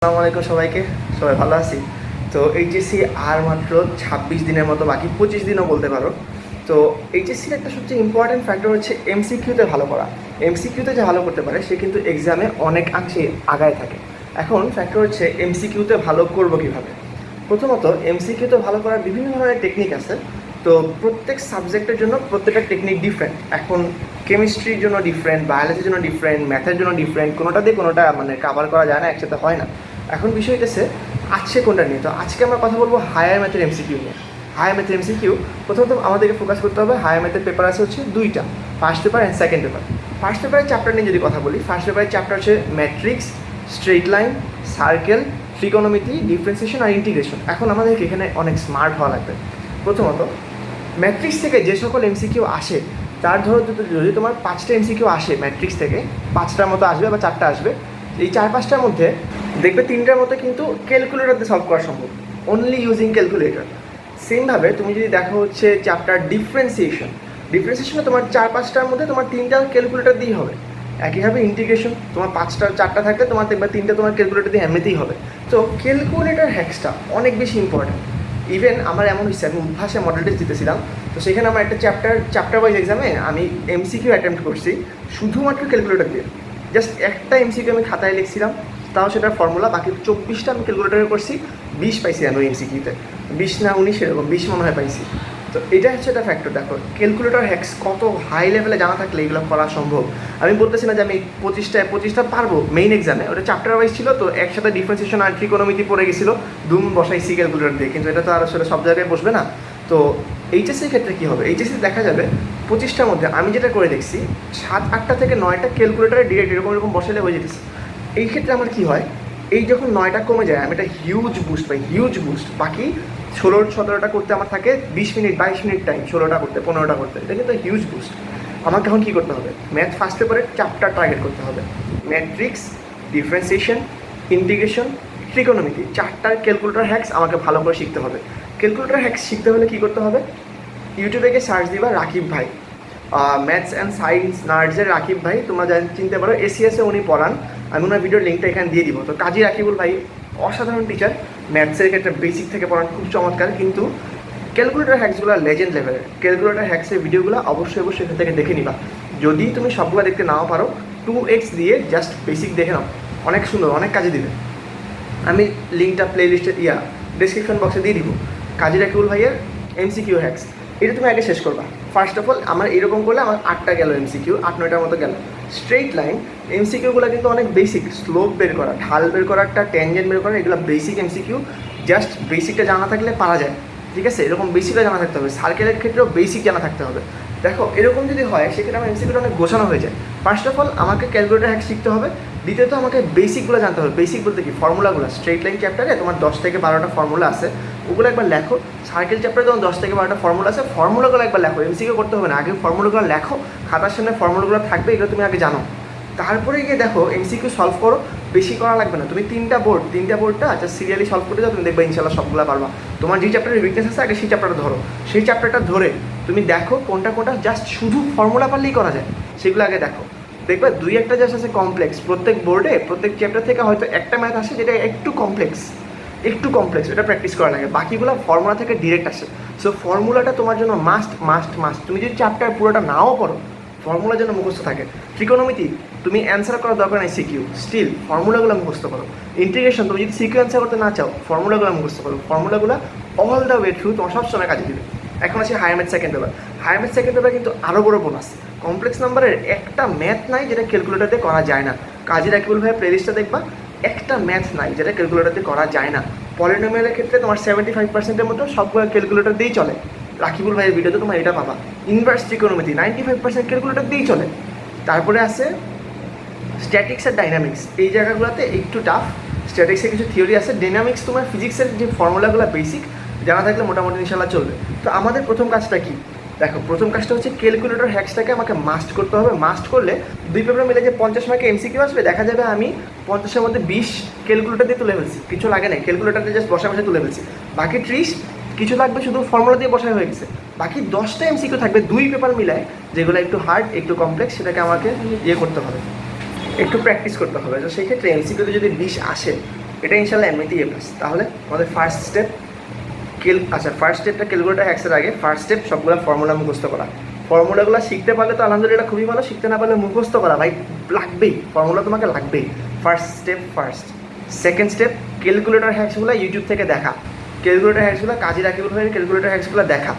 আসসালামু আলাইকুম সবাইকে। সবাই ভালো আছি তো। এইচএসসি আর মাত্র 26 দিনের মতো বাকি, 25 দিনও বলতে পারো। তো এইচএসসির একটা সবচেয়ে ইম্পর্ট্যান্ট ফ্যাক্টর হচ্ছে এমসিকিউতে ভালো করা। এমসিকিউতে যে ভালো করতে পারে সে কিন্তু এক্সামে অনেকাংশে আগায় থাকে। এখন ফ্যাক্টর হচ্ছে এমসিকিউতে ভালো করবো কীভাবে। প্রথমত এমসিকিউতে ভালো করার বিভিন্ন ধরনের টেকনিক আছে। তো প্রত্যেক সাবজেক্টের জন্য প্রত্যেকটা টেকনিক ডিফারেন্ট। এখন কেমিস্ট্রির জন্য ডিফারেন্ট, বায়োলজির জন্য ডিফারেন্ট, ম্যাথের জন্য ডিফারেন্ট, কোনোটা দিয়ে কোনোটা মানে কাভার করা যায় না, একসাথে হয় না। এখন বিষয় হচ্ছে আজকে কোনটা নিয়ে। তো আজকে আমরা কথা বলবো হায়ার ম্যাথের এমসিকিউ নিয়ে। হায়ার ম্যাথের এমসিকিউ প্রথমত আমাদেরকে ফোকাস করতে হবে। হায়ার ম্যাথের পেপার আছে হচ্ছে দুইটা, first paper and second paper. First পেপারের চ্যাপ্টার নিয়ে যদি কথা বলি, ফার্স্ট পেপারের চ্যাপ্টার হচ্ছে matrix, straight line, circle, trigonometry, differentiation আর ইন্টিগ্রেশন। এখন আমাদেরকে এখানে অনেক স্মার্ট হওয়া লাগবে। প্রথমত ম্যাট্রিক্স থেকে যে সকল এমসিকিউ আসে তার ধরো যদি তোমার 5টা এমসিকিউ আসে ম্যাট্রিক্স থেকে, 5টার মতো আসবে বা 4টা আসবে, এই 4-5টার মধ্যে দেখবে 3টার মতো কিন্তু ক্যালকুলেটরতে সলভ করা সম্ভব, অনলি ইউজিং ক্যালকুলেটর। সেমভাবে তুমি যদি দেখো হচ্ছে চ্যাপ্টার ডিফারেন্সিয়েশনে তোমার 4-5টার মধ্যে তোমার 3টা ক্যালকুলেটর দিয়েই হবে। একইভাবে ইন্টিগ্রেশন তোমার 4টা থাকলে তোমার দেখবে 3টা তোমার ক্যালকুলেটর দিয়ে এমনিতেই হবে। তো ক্যালকুলেটর হ্যাক্সটা অনেক বেশি ইম্পর্ট্যান্ট। ইভেন আমার এমন হচ্ছে, আমি উদ্ভাসে মডেল টেস্ট দিতেছিলাম, তো সেখানে আমার একটা চ্যাপ্টার ওয়াইজ এক্সামে আমি এমসিকিউ অ্যাটেম্প্ট করছি শুধুমাত্র ক্যালকুলেটর দিয়ে। জাস্ট একটা এমসিকিউ আমি খাতায় লিখছিলাম, তাও সেটার ফর্মুলা। বাকি 24টা আমি ক্যালকুলেটরে করছি। 20 পাইছি আমি এমসিকিউতে, 20 না 19 এরকম 20 মনে হয় পাইছি। তো এটা হচ্ছে একটা ফ্যাক্টর। দেখো ক্যালকুলেটর হ্যাক্স কত হাই লেভেলে জানা থাকলে এগুলো করা সম্ভব। আমি বলতেছি না যে আমি 25টা পারবো মেইন এক্সামে, ওটা চ্যাপ্টার ওয়াইজ ছিল, তো একসাথে ডিফারেন্সিয়েশন আর ট্রিগোনোমেট্রি পড়ে গেছিলো, দুম বসাইছি ক্যালকুলেটর দিয়ে, কিন্তু এটা তো আর আসলে সব জায়গায় বসবে না। তো এইচএসসির ক্ষেত্রে কী হবে, এইচএসসি দেখা যাবে 25টার মধ্যে আমি যেটা করে দেখছি 7-8টা থেকে 9টা ক্যালকুলেটারে ডিরেক্ট এরকম বসালে হয়ে যেতেছে। এই ক্ষেত্রে আমার কী হয়, এই যখন 9টা কমে যায় আমি একটা হিউজ বুস্ট পাই, হিউজ বুস্ট। বাকি 16-17টা করতে আমার থাকে 20 মিনিট 22 মিনিট টাইম, 16টা করতে 15টা করতে, এটা কিন্তু হিউজ বুস্ট। আমাকে এখন কী করতে হবে, ম্যাথ ফার্স্ট পেপারে চ্যাপ্টার টার্গেট করতে হবে। ম্যাট্রিক্স, ডিফারেন্সিয়েশন, ইন্টিগ্রেশন, ট্রিগোনোমেট্রি, 4টার ক্যালকুলেটর হ্যাক্স আমাকে ভালো করে শিখতে হবে। ক্যালকুলেটর হ্যাক্স শিখতে হলে কী করতে হবে, ইউটিউবে গিয়ে সার্চ দিবা রাকিব ভাই, ম্যাথস অ্যান্ড সায়েন্স নার্সের রাকিব ভাই, তোমরা চিনতে পারো, এসিএসে উনি পড়ান। আমি ওনার ভিডিওর লিঙ্কটা এখানে দিয়ে দিব। তো কাজী রাকিবুল ভাই অসাধারণ টিচার, ম্যাথসের ক্ষেত্রে বেসিক থেকে পড়ান, খুব চমৎকার। কিন্তু ক্যালকুলেটর হ্যাক্সগুলো লেজেন্ড লেভেলের। ক্যালকুলেটর হ্যাক্সের ভিডিওগুলো অবশ্যই এখান থেকে দেখে নিবা। যদি তুমি সবগুলো দেখতে নাও পারো, 2x দিয়ে জাস্ট বেসিক দেখে নাও, অনেক সুন্দর, অনেক কাজে দিবে। আমি লিঙ্কটা প্লে লিস্টে ডিসক্রিপশন বক্সে দিয়ে দিব। কাজী রাকিবুল ভাইয়ের এমসিকিউ হ্যাক্স, এটা তুমি আগে শেষ করবা। ফার্স্ট অফ অল আমার এরকম করলে আমার 8টা গেল এমসিকিউ, 8-9টার মতো গেল। স্ট্রেইট লাইন এমসিকিউগুলো কিন্তু অনেক বেসিক, স্লোপ বের করা, ঢাল বের করা, একটা ট্যানজেন্ট বের করা, এগুলো বেসিক এমসিকিউ। জাস্ট বেসিকটা জানা থাকলে পারা যায়, ঠিক আছে? এরকম বেসিকটা জানা থাকতে হবে। সার্কেলের ক্ষেত্রেও বেসিক জানা থাকতে হবে। দেখো এরকম যদি হয় সেক্ষেত্রে আমার এমসিকিউটা অনেক গোছানো হয়ে যায়। ফার্স্ট অফ অল আমাকে ক্যালকুলেটর হ্যাক শিখতে হবে। দ্বিতীয়ত আমাকে বেসিকগুলো জানতে হবে। বেসিক বলতে কি, ফর্মুলাগুলো। স্ট্রেট লাইন চ্যাপ্টারে তোমার 10 থেকে 12টা ফর্মুলা আছে, ওগুলো একবার লেখো। সার্কেল চ্যাপ্টারে তোমার 10 থেকে 12টা ফর্মুলা আছে, ফর্মুলাগুলো একবার লেখো। এমসিকিউ করতে হবে না, আগে ফর্মুলাগুলো লেখো, খাতার সামনে ফর্মুলাগুলো থাকবে, এগুলো তুমি আগে জানো। তারপরে গিয়ে দেখো এমসিকিউ সলভ করো, বেশি করা লাগবে না। তুমি 3টা বোর্ডটা আচ্ছা সিরিয়ালি সলভ করে যাও, তুমি দেখবে ইনশাল্লাহ সবগুলো পারবা। তোমার যে চ্যাপ্টারের উইকনেস আছে আগে সেই চ্যাপ্টারটা ধরো, সেই চ্যাপ্টারটা ধরে তুমি দেখো কোনটা জাস্ট শুধু ফর্মুলা পারলেই করা যায়, সেগুলো আগে দেখো। দেখবে 2-1টা জাস্ট আছে কমপ্লেক্স, প্রত্যেক বোর্ডে প্রত্যেক চ্যাপ্টার থেকে হয়তো একটা ম্যাথ আসে যেটা একটু কমপ্লেক্স, এটা প্র্যাকটিস করা লাগে। বাকিগুলো ফর্মুলা থেকে ডিরেক্ট আসে। সো ফর্মুলাটা তোমার জন্য মাস্ট। তুমি যদি চ্যাপ্টার পুরোটা নাও পড়ো, ফর্মুলা যেন মুখস্থ থাকে। ট্রিগোনোমেট্রি তুমি অ্যান্সার করার দরকার নেই, সিকিউ স্টিল ফর্মুলাগুলো মুখস্থ করো। ইন্টিগ্রেশন তুমি যদি সিকিউ অ্যান্সার করতে না চাও, ফর্মুলাগুলো মুখস্থ করো। ফর্মুলাগুলো অল দ্য ওয়ে থ্রু তোমার সবসময় কাজে দিবে। এখন আছে higher math second paper. Higher math second paper কিন্তু আরও বড় বোনাস। কমপ্লেক্স নাম্বারের একটা ম্যাথ নাই যেটা ক্যালকুলেটর দিয়ে করা যায় না। কাজী রাকিবুল ভাইয়ের প্লেলিস্টটা দেখবা, একটা ম্যাথ নাই যেটা ক্যালকুলেটর দিয়ে করা যায় না। পলিনোমিয়ালের ক্ষেত্রে তোমার 75%-এর মতো সবগুলো ক্যালকুলেটর দিয়েই চলে। রাকিবুল ভাইয়ের ভিডিওতে তোমার এটা পাবা। ইনভার্স ট্রিগোনোমেট্রি 95% ক্যালকুলেটর দিয়েই চলে। তারপরে আছে স্ট্যাটিক্স আর ডাইনামিক্স, এই জায়গাগুলোতে একটু টাফ। স্ট্যাটিক্সের কিছু থিওরি আছে, ডাইনামিক্স তোমার ফিজিক্সের যে ফর্মুলাগুলো বেসিক জানা থাকলে মোটামুটি ইনশাল্লাহ চলবে। তো আমাদের প্রথম কাজটা কি, দেখো প্রথম কাজটা হচ্ছে ক্যালকুলেটর হ্যাক্সটাকে আমাকে মাস্ট করতে হবে। মাস্ট করলে 2 পেপার মিলে যে 50 মার্কে এমসিকিউ আসবে, দেখা যাবে আমি 50-এর মধ্যে 20 ক্যালকুলেটর দিয়ে তুলে ফেলছি, কিছু লাগে না, ক্যালকুলেটর দিয়ে জাস্ট বসে তুলে ফেলছি। বাকি 30 কিছু লাগবে শুধু ফর্মুলা দিয়ে বসাই হয়ে গেছে। বাকি 10টা এমসিকিউ থাকবে 2 পেপার মিলায়, যেগুলো একটু হার্ড একটু কমপ্লেক্স, সেটাকে আমাকে করতে হবে, একটু প্র্যাকটিস করতে হবে। তো সেই ক্ষেত্রে এমসিকিউতে যদি 20 আসে, এটা ইনশাল্লাহ এমনিতেই এ প্লাস। তাহলে আমাদের ফার্স্ট স্টেপ ফার্স্ট স্টেপটা ক্যালকুলেটর হ্যাক্সের আগে ফার্স্ট স্টেপ সবগুলো ফর্মুলা মুখস্থ করা। ফর্মুলাগুলো শিখতে পারলে তো আলহামদুলিল্লাহ খুবই ভালো, শিখতে না পারলে মুখস্থ করা ভাই লাগবেই, ফর্মুলা তোমাকে লাগবেই। First step first. Second step calculator হ্যাক্সগুলো ইউটিউব থেকে দেখা, ক্যালকুলেটর হ্যাক্সগুলো কাজে রাখিবুল ভাইয়ের ক্যালকুলেটর হ্যাক্সগুলো দেখা,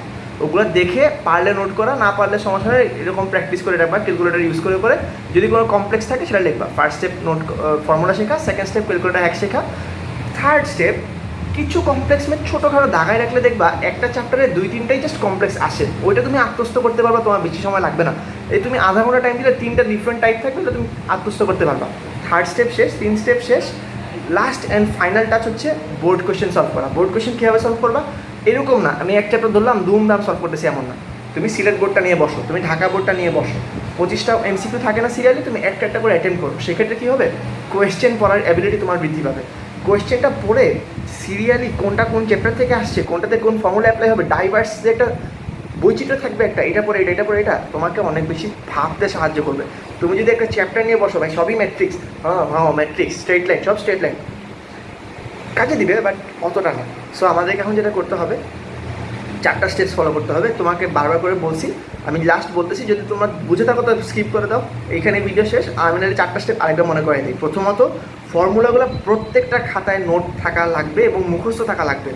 ওগুলো দেখে পারলে নোট করা, না পারলে সমস্যা হয় এরকম প্র্যাকটিস করে রাখবা ক্যালকুলেটর ইউজ করে করে। যদি কোনো কমপ্লেক্স থাকে সেটা লিখবা। ফার্স্ট স্টেপ নোট ফর্মুলা শেখা, সেকেন্ড স্টেপ ক্যালকুলেটর হ্যাক শেখা। থার্ড স্টেপ কিছু কমপ্লেক্স ছোটোখাটো দাগায় রাখলে দেখবা একটা চ্যাপ্টারে 2-3টাই জাস্ট কমপ্লেক্স আসে, ওইটা তুমি আত্মস্থ করতে পারবা, তোমার বেশি সময় লাগবে না। এই তুমি আধা ঘন্টা টাইম দিলে 3টা ডিফারেন্ট টাইপ থাকবে, ওটা তুমি আত্মস্থ করতে পারবা। থার্ড স্টেপ শেষ, 3 স্টেপ শেষ। লাস্ট অ্যান্ড ফাইনাল টাচ হচ্ছে বোর্ড কোয়েশ্চেন সলভ করা। বোর্ড কোয়েশ্চেন কীভাবে সলভ করবা, এরকম না আমি এক চ্যাপ্টার ধরলাম দুমদাম সলভ করতেছি এমন না। তুমি সিলেট বোর্ডটা নিয়ে বসো, তুমি ঢাকা বোর্ডটা নিয়ে বসো, 25টা এমসিকিউ থাকে না সিরিয়ালি, তুমি একটা একটা করে অ্যাটেম্প করো। সেক্ষেত্রে কী হবে, কোয়েশ্চেন পড়ার অ্যাবিলিটি তোমার বৃদ্ধি পাবে। কোয়েশ্চেনটা পড়ে সিরিয়ালি কোনটা কোন চ্যাপ্টার থেকে আসছে, কোনটাতে কোন ফর্মুলা অ্যাপ্লাই হবে, ডাইভার্স যে একটা বৈচিত্র্য থাকবে, একটা এটা পরে এটা পরে এটা, তোমাকে অনেক বেশি ভাবতে সাহায্য করবে। তুমি যদি একটা চ্যাপ্টার নিয়ে বসো ভাই সবই ম্যাট্রিক্স, ম্যাট্রিক্স স্ট্রেট লাইন, সব স্ট্রেট লাইন, কাজে দিবে বাট অতটা না। সো আমাদেরকে এখন যেটা করতে হবে 4টা স্টেপস ফলো করতে হবে। তোমাকে বারবার করে বলছি, আমি লাস্ট বলতেছি, যদি তোমরা বুঝে থাকো তো স্কিপ করে দাও, এইখানে ভিডিও শেষ। আমি নাহলে 4টা স্টেপ আরেকবার মনে করে দিই। প্রথমত ফর্মুলাগুলো প্রত্যেকটা খাতায় নোট থাকা লাগবে এবং মুখস্থ থাকা লাগবে।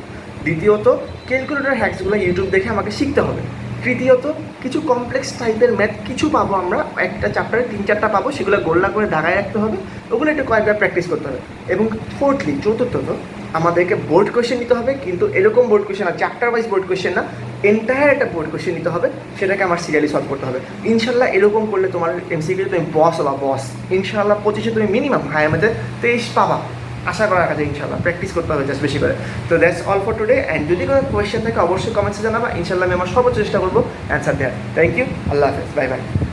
দ্বিতীয়ত ক্যালকুলেটর হ্যাক্সগুলো ইউটিউব দেখে আমাকে শিখতে হবে। তৃতীয়ত কিছু কমপ্লেক্স টাইপের ম্যাথ কিছু পাবো আমরা, একটা চ্যাপ্টারে 3-4টা পাবো, সেগুলো গোল্লা করে দাগায় রাখতে হবে, ওগুলো একটু কয়েকবার প্র্যাকটিস করতে হবে। এবং ফোর্থলি চতুর্থত আমাদেরকে বোর্ড কোয়েশ্চেন নিতে হবে, কিন্তু এরকম বোর্ড কোয়েশ্চেন না, চ্যাপ্টার ওয়াইজ বোর্ড কোয়েশ্চেন না, এন্টায়ার একটা বোর্ড কোয়েশ্চেন নিতে হবে, সেটাকে আমার সিরিয়ালি সলভ করতে হবে। ইনশাল্লাহ এরকম করলে তোমার এমসিকিউ তুমি বস হবা, বস। ইনশাল্লাহ 25-এ তুমি মিনিমাম হায়ামেতে 23 পাবা, আশা করা রাখা যায়। ইনশাল্লাহ প্র্যাকটিস করতে হবে জাস্ট বেশি করে। তো that's all for today. And যদি কোনো কোয়েশ্চেন থাকে অবশ্যই কমেন্টসে জানাবা, ইনশাল্লাহ আমি আমার সর্বোচ্চ চেষ্টা করবো অ্যান্সার দেওয়ার। থ্যাংক ইউ, আল্লাহ হাফেজ, বাই বাই।